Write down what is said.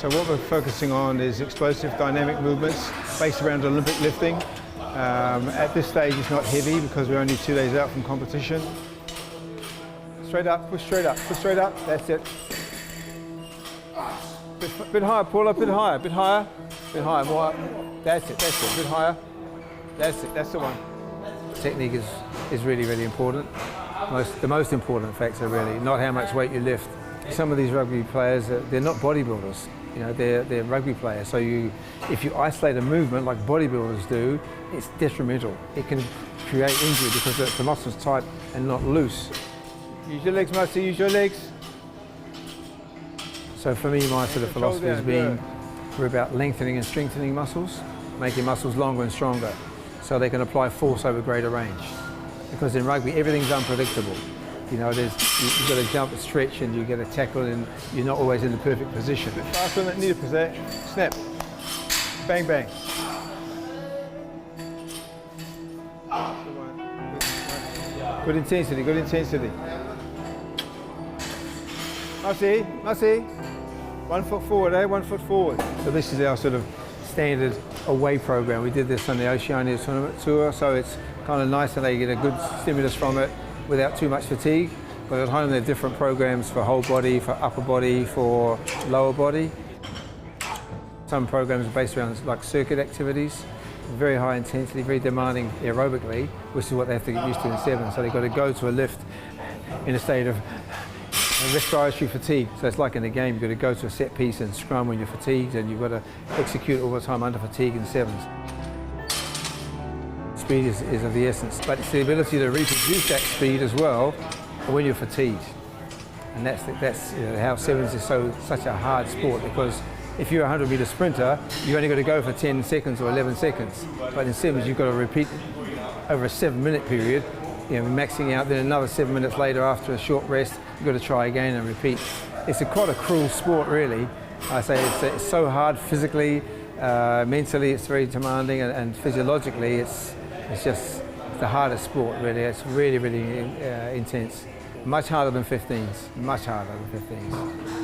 So what we're focusing on is explosive dynamic movements based around Olympic lifting. At this stage it's not heavy because we're only 2 days out from competition. Straight up, push straight up, push straight up, that's it. Bit higher, Paula, bit higher, bit higher, bit higher, more up. That's it, bit higher. That's it, that's the one. Technique is really, really important. The most important factor really, not how much weight you lift. Some of these rugby players, they're not bodybuilders. You know, they're rugby players. So if you isolate a movement like bodybuilders do, it's detrimental. It can create injury because the muscle's tight and not loose. Use your legs, Marcy, use your legs. So for me, my sort of philosophy has been we're about lengthening and strengthening muscles, making muscles longer and stronger so they can apply force over greater range. Because in rugby, everything's unpredictable. You know, you've got to jump and stretch and you get a tackle and you're not always in the perfect position. Faster than needed, snap, bang, bang. Good intensity, good intensity. Marcy, 1 foot forward, 1 foot forward. So this is our sort of standard away program. We did this on the Oceania tournament tour, so it's kind of nice and they get a good stimulus from it without too much fatigue. But at home there are different programs for whole body, for upper body, for lower body. Some programs are based around like circuit activities, very high intensity, very demanding aerobically, which is what they have to get used to in sevens. So they've got to go to a lift in a state of respiratory fatigue. So it's like in a game, you've got to go to a set piece and scrum when you're fatigued, and you've got to execute all the time under fatigue in sevens. Speed is of the essence, but it's the ability to reproduce that speed as well when you're fatigued. And that's you know, how sevens is such a hard sport, because if you're a 100-metre sprinter, you've only got to go for 10 seconds or 11 seconds. But in sevens, you've got to repeat over a 7-minute period, you know, maxing out, then another 7 minutes later after a short rest, you've got to try again and repeat. It's quite a cruel sport, really. I say it's so hard physically, mentally it's very demanding, and physiologically it's just the hardest sport, really. It's really, really intense. Much harder than 15s, much harder than 15s.